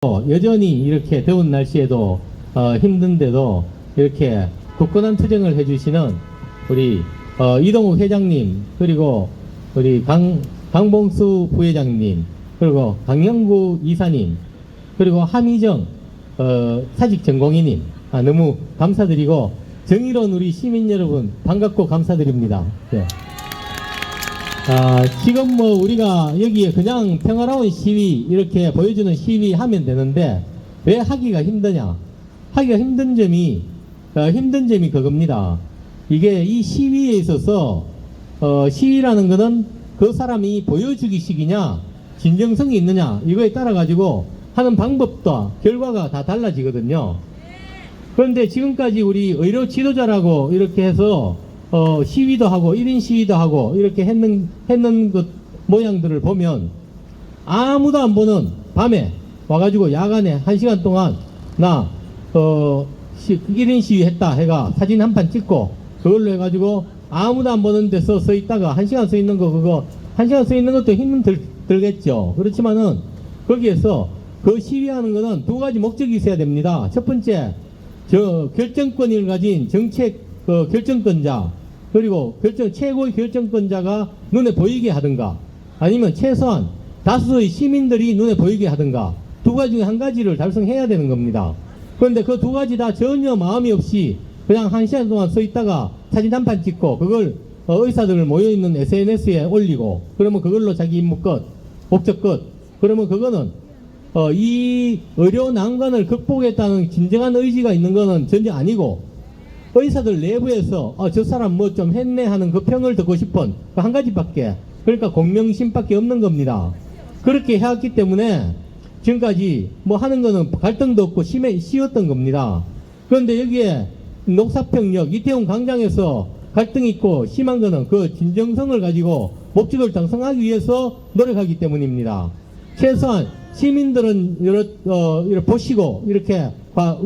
여전히 이렇게 더운 날씨에도 힘든데도 이렇게 굳건한 투쟁을 해주시는 우리 이동욱 회장님, 그리고 우리 강봉수 부회장님, 그리고 강영구 이사님, 그리고 함희정 사직 전공의님, 너무 감사드리고, 정의로운 우리 시민 여러분 반갑고 감사드립니다. 네. 지금 뭐 우리가 여기에 그냥 평화로운 시위 이렇게 보여주는 시위 하면 되는데 왜 하기가 힘드냐? 하기가 힘든 점이 그겁니다. 이게 이 시위에 있어서 시위라는 거는 그 사람이 보여주기식이냐 진정성이 있느냐 이거에 따라 가지고 하는 방법과 결과가 다 달라지거든요. 그런데 지금까지 우리 의료 지도자라고 이렇게 해서 시위도 하고 1인 시위도 하고 이렇게 했는 그 모양들을 보면 아무도 안 보는 밤에 와가지고 야간에 1시간 동안 나 1인 시위 했다 해가 사진 한 판 찍고 그걸로 해가지고 아무도 안 보는 데서 서 있다가 1시간 서 있는 거 그거 1시간 서 있는 것도 힘은 들겠죠. 그렇지만은 거기에서 그 시위하는 거는 두 가지 목적이 있어야 됩니다. 첫 번째, 결정권을 가진 정책 결정권자, 그리고 최고의 결정권자가 눈에 보이게 하든가, 아니면 최소한 다수의 시민들이 눈에 보이게 하든가, 두 가지 중에 한 가지를 달성해야 되는 겁니다. 그런데 그 두 가지 다 전혀 마음이 없이 그냥 1시간 동안 서 있다가 사진 한 판 찍고 그걸 의사들 모여있는 SNS에 올리고 그러면 그걸로 자기 임무 끝, 목적 끝. 그러면 그거는 이 의료 난관을 극복했다는 진정한 의지가 있는 거는 전혀 아니고, 의사들 내부에서 저 사람 뭐 좀 했네 하는 그 평을 듣고 싶은 그 한 가지밖에, 그러니까 공명심밖에 없는 겁니다. 그렇게 해왔기 때문에 지금까지 뭐 하는 거는 갈등도 없고 쉬웠던 겁니다. 그런데 여기에 녹사평역 이태원 광장에서 갈등이 있고 심한 거는 그 진정성을 가지고 목적을 달성하기 위해서 노력하기 때문입니다. 최소한 시민들은 이렇게 보시고 이렇게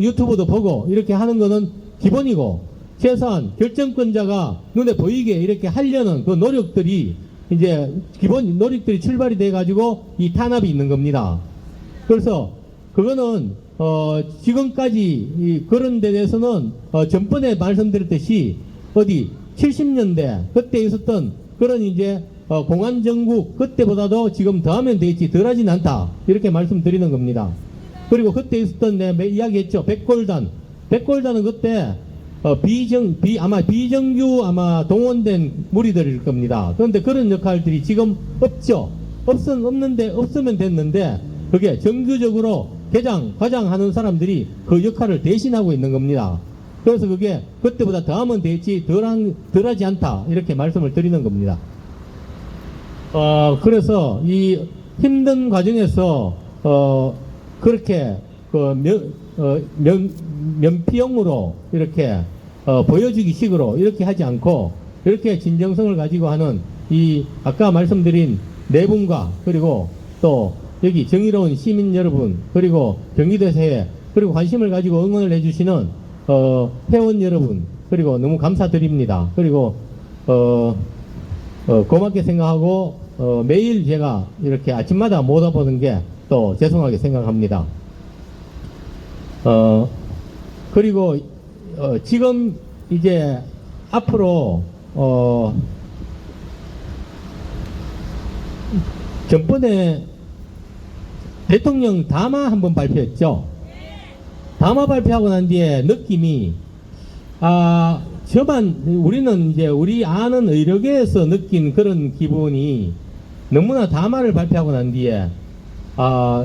유튜브도 보고 이렇게 하는 거는 기본이고, 최소한 결정권자가 눈에 보이게 이렇게 하려는 그 노력들이 이제 기본 노력들이 출발이 돼 가지고 이 탄압이 있는 겁니다. 그래서 그거는 지금까지 그런 데 대해서는 전번에 말씀드렸듯이 어디 70년대 그때 있었던 그런 이제 공안정국 그때보다도 지금 더하면 되겠지 덜하진 않다 이렇게 말씀드리는 겁니다. 그리고 그때 있었던 이야기했죠. 백골단은 그때 아마 비정규 동원된 무리들일 겁니다. 그런데 그런 역할들이 지금 없죠. 없으면 됐는데 그게 정규적으로 과장 하는 사람들이 그 역할을 대신하고 있는 겁니다. 그래서 그게 그때보다 더하면 되겠지 덜하지 않다 이렇게 말씀을 드리는 겁니다. 그래서 이 힘든 과정에서 그렇게 면피용으로 이렇게 보여주기 식으로 이렇게 하지 않고 이렇게 진정성을 가지고 하는 이 아까 말씀드린 네 분과 그리고 또 여기 정의로운 시민 여러분, 그리고 경기도에서 그리고 관심을 가지고 응원을 해주시는 회원 여러분, 그리고 너무 감사드립니다. 그리고 고맙게 생각하고 매일 제가 이렇게 아침마다 못 와보는 게 또 죄송하게 생각합니다. 그리고 지금 이제 앞으로 전번에 대통령 담화 한번 발표했죠. 담화 발표하고 난 뒤에 느낌이 우리는 이제 우리 아는 의료계에서 느낀 그런 기분이 너무나 담화를 발표하고 난 뒤에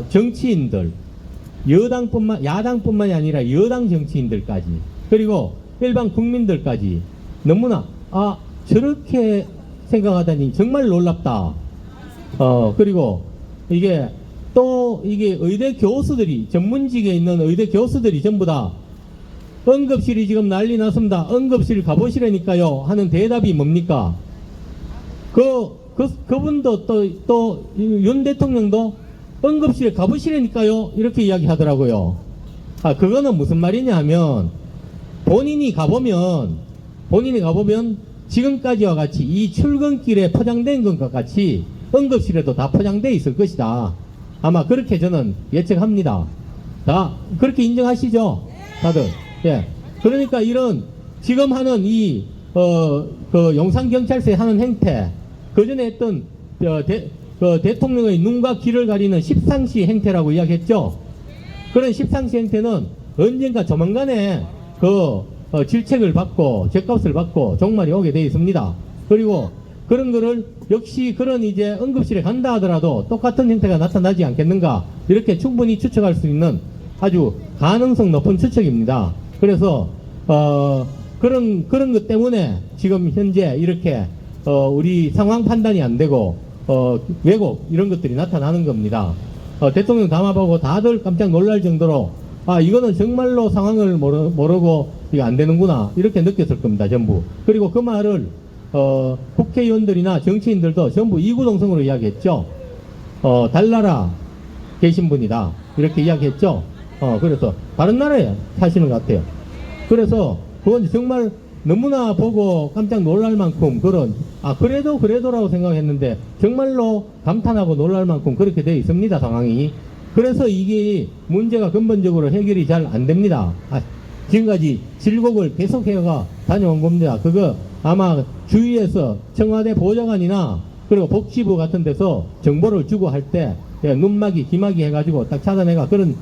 정치인들 야당뿐만이 아니라 여당 정치인들까지 그리고 일반 국민들까지 너무나 저렇게 생각하다니 정말 놀랍다. 그리고 이게 의대 교수들이 전문직에 있는 의대 교수들이 전부 다 응급실이 지금 난리 났습니다. 응급실 가보시라니까요 하는 대답이 뭡니까? 그분도 또 윤 대통령도 응급실에 가보시라니까요 이렇게 이야기하더라고요. 그거는 무슨 말이냐 하면 본인이 가보면 지금까지와 같이 이 출근길에 포장된 것과 같이 응급실에도 다 포장되어 있을 것이다. 아마 그렇게 저는 예측합니다. 다 그렇게 인정하시죠? 다들. 예. 그러니까 이런 지금 하는 그 용산경찰서에 하는 행태, 그 전에 했던 대통령의 눈과 귀를 가리는 십상시 행태라고 이야기했죠. 그런 십상시 행태는 언젠가 조만간에 질책을 받고 죗값을 받고 종말이 오게 되어 있습니다. 그리고 그런 거를 역시 그런 이제 응급실에 간다 하더라도 똑같은 형태가 나타나지 않겠는가, 이렇게 충분히 추측할 수 있는 아주 가능성 높은 추측입니다. 그래서 그런 것 때문에 지금 현재 이렇게 우리 상황 판단이 안 되고 왜곡 이런 것들이 나타나는 겁니다. 대통령 담화보고 다들 깜짝 놀랄 정도로 이거는 정말로 상황을 모르고 이거 안 되는구나 이렇게 느꼈을 겁니다. 전부. 그리고 그 말을 국회의원들이나 정치인들도 전부 이구동성으로 이야기했죠. 달나라 계신 분이다 이렇게 이야기했죠. 그래서 다른 나라에 사시는 것 같아요. 그래서 그건 정말 너무나 보고 깜짝 놀랄 만큼 그런 그래도라고 생각했는데 정말로 감탄하고 놀랄 만큼 그렇게 되어 있습니다. 상황이. 그래서 이게 문제가 근본적으로 해결이 잘 안 됩니다. 지금까지 질곡을 계속해가 다녀온 겁니다. 그거 아마 주위에서 청와대 보좌관이나 그리고 복지부 같은 데서 정보를 주고 할 때 눈막이 기막이 해가지고 딱 찾아내가 그런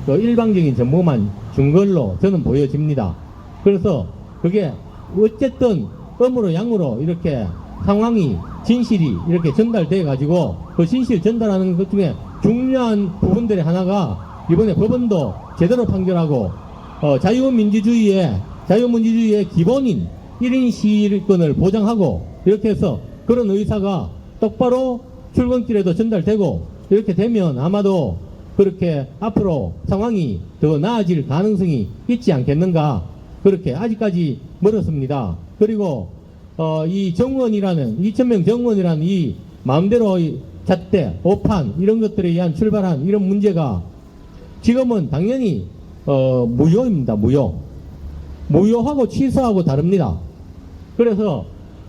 일방적인 정보만 준 걸로 저는 보여집니다. 그래서 그게 어쨌든 음으로 양으로 이렇게 상황이 진실이 이렇게 전달돼 가지고 그 진실 전달하는 것 중에 중요한 부분들의 하나가 이번에 법원도 제대로 판결하고 자유민주주의의 기본인 1인 시위권을 보장하고 이렇게 해서 그런 의사가 똑바로 출근길에도 전달되고 이렇게 되면 아마도 그렇게 앞으로 상황이 더 나아질 가능성이 있지 않겠는가. 그렇게 아직까지 멀었습니다. 그리고 이 정원이라는 2,000명 정원이라는 이 마음대로 잣대, 오판 이런 것들에 의한 출발한 이런 문제가 지금은 당연히 무효입니다. 무효하고 취소하고 다릅니다. 그래서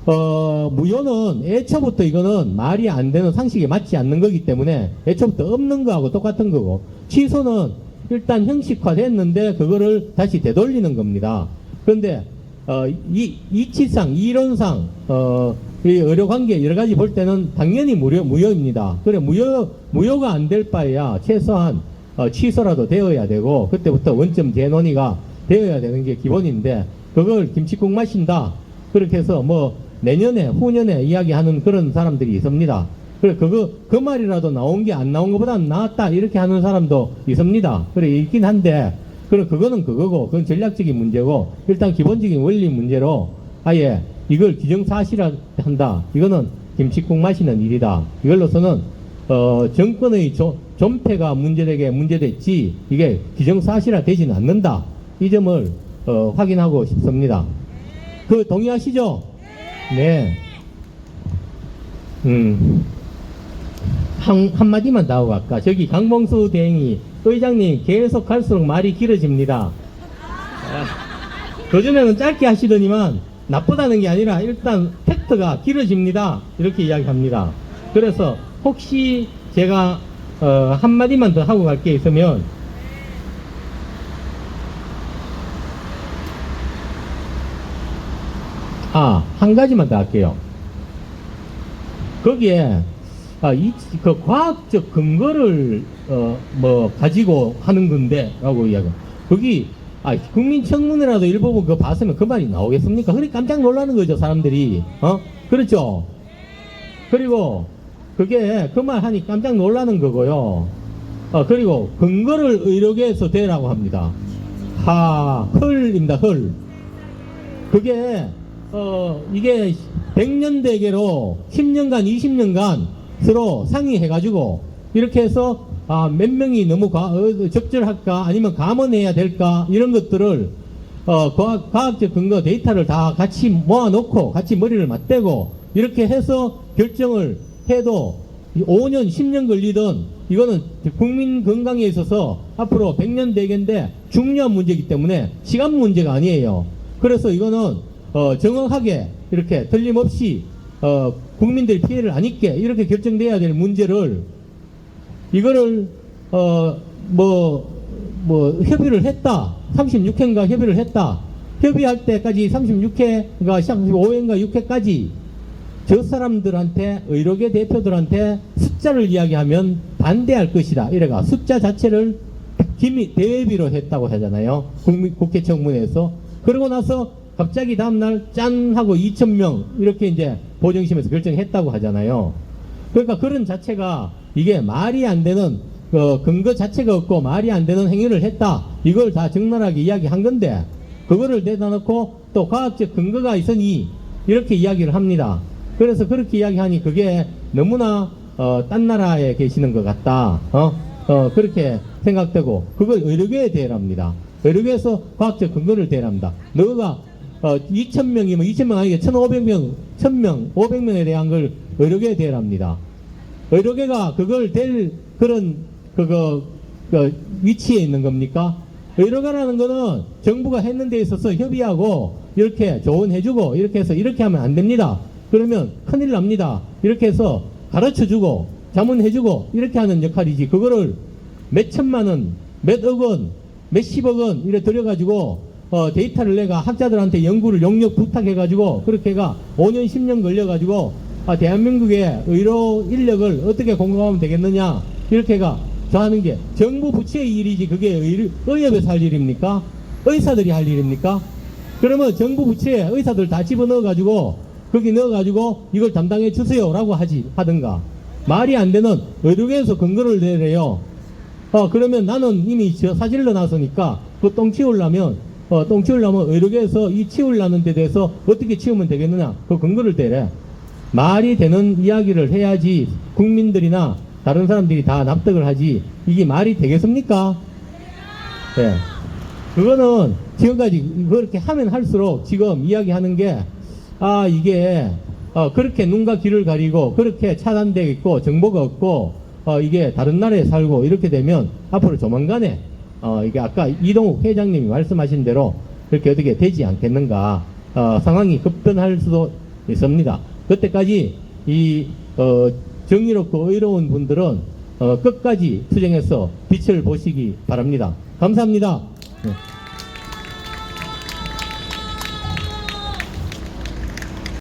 무효는 애초부터 이거는 말이 안 되는 상식에 맞지 않는 거기 때문에 애초부터 없는 거하고 똑같은 거고, 취소는 일단 형식화됐는데 그거를 다시 되돌리는 겁니다. 그런데 이치상 이론상 이 의료관계 여러 가지 볼 때는 당연히 무효입니다. 그래 무효가 안 될 바에야 최소한 취소라도 되어야 되고 그때부터 원점 재논의가 되어야 되는 게 기본인데 그걸 김칫국 마신다 그렇게 해서 뭐 내년에 후년에 이야기하는 그런 사람들이 있습니다. 그래 그 말이라도 나온 게 안 나온 것보다는 나았다 이렇게 하는 사람도 있습니다. 그래 있긴 한데 그거는 그거고 그건 전략적인 문제고 일단 기본적인 원리 문제로 아예 이걸 기정사실화한다. 이거는 김칫국 마시는 일이다. 이걸로서는 정권의 존폐가 문제됐지 이게 기정사실화 되지는 않는다. 이 점을 확인하고 싶습니다. 동의하시죠? 네. 한마디만 더 하고 갈까? 저기 강봉수 대행이 의장님 계속 갈수록 말이 길어집니다. 그전에는 짧게 하시더니만 나쁘다는 게 아니라 일단 팩트가 길어집니다. 이렇게 이야기합니다. 그래서 혹시 제가 한마디만 더 하고 갈 게 있으면 한 가지만 더 할게요. 거기에 그 과학적 근거를 가지고 하는 건데 라고 이야기해요. 거기 국민청문회라도 일부분 그거 봤으면 그 말이 나오겠습니까? 그래 깜짝 놀라는 거죠 사람들이. 그렇죠. 그리고 그게 그 말 하니 깜짝 놀라는 거고요. 그리고 근거를 의료계에서 대라고 합니다. 헐입니다. 헐. 그게 이게 100년 대계로 10년간 20년간 서로 상의해가지고 이렇게 해서 몇 명이 너무 적절할까 아니면 감원해야 될까 이런 것들을 과학적 근거 데이터를 다 같이 모아놓고 같이 머리를 맞대고 이렇게 해서 결정을 해도 5년 10년 걸리던 이거는 국민 건강에 있어서 앞으로 100년 대계인데 중요한 문제이기 때문에 시간 문제가 아니에요. 그래서 이거는 정확하게 이렇게 틀림없이 국민들이 피해를 안 입게 이렇게 결정돼야 될 문제를 이거를 협의를 했다. 36회인가 협의를 했다. 협의할 때까지 36회가 35회인가 6회까지 저 사람들한테 의료계 대표들한테 숫자를 이야기하면 반대할 것이다. 이래가 숫자 자체를 기미 대회비로 했다고 하잖아요. 국회 청문회에서. 그러고 나서 갑자기 다음날 짠 하고 2,000명 이렇게 이제 보정심에서 결정했다고 하잖아요. 그러니까 그런 자체가 이게 말이 안 되는 근거 자체가 없고 말이 안 되는 행위를 했다. 이걸 다 적나라하게 이야기한 건데 그거를 내다 놓고 또 과학적 근거가 있으니 이렇게 이야기를 합니다. 그래서 그렇게 이야기하니 그게 너무나 딴 나라에 계시는 것 같다. 그렇게 생각되고 그걸 의료계에 대랍니다. 의료계에서 과학적 근거를 대랍니다. 너가 2,000명이면 2,000명 아니게 1,500명, 1,000명, 500명에 대한 걸 의료계에 대랍니다. 의료계가 그걸 될 그런 위치에 있는 겁니까? 의료계라는 거는 정부가 했는 데 있어서 협의하고 이렇게 조언해주고 이렇게 해서 이렇게 하면 안 됩니다. 그러면 큰일 납니다. 이렇게 해서 가르쳐주고 자문해주고 이렇게 하는 역할이지 그거를 몇 천만 원, 몇 억 원, 몇십억 원 이래 들여가지고 데이터를 내가 학자들한테 연구를 용역 부탁해가지고 그렇게 해가 5년 10년 걸려가지고 대한민국의 의료 인력을 어떻게 공급하면 되겠느냐 이렇게 해가 저 하는 게 정부 부처의 일이지 그게 의협에서 할 일입니까? 의사들이 할 일입니까? 그러면 정부 부처에 의사들 다 집어넣어가지고 거기 넣어가지고 이걸 담당해 주세요 라고 하든가 말이 안 되는 의료계에서 근거를 내래요. 그러면 나는 이미 사질러 나서니까 그 똥 치우려면 의료계에서 이 치우려는 데 대해서 어떻게 치우면 되겠느냐 그 근거를 대래. 말이 되는 이야기를 해야지 국민들이나 다른 사람들이 다 납득을 하지 이게 말이 되겠습니까? 네. 그거는 지금까지 그렇게 하면 할수록 지금 이야기하는 게 이게 그렇게 눈과 귀를 가리고 그렇게 차단되어 있고 정보가 없고 이게 다른 나라에 살고 이렇게 되면 앞으로 조만간에 이게 아까 이동욱 회장님이 말씀하신 대로 그렇게 어떻게 되지 않겠는가 상황이 급변할 수도 있습니다. 그때까지 이 정의롭고 의로운 분들은 끝까지 투쟁해서 빛을 보시기 바랍니다. 감사합니다. 네.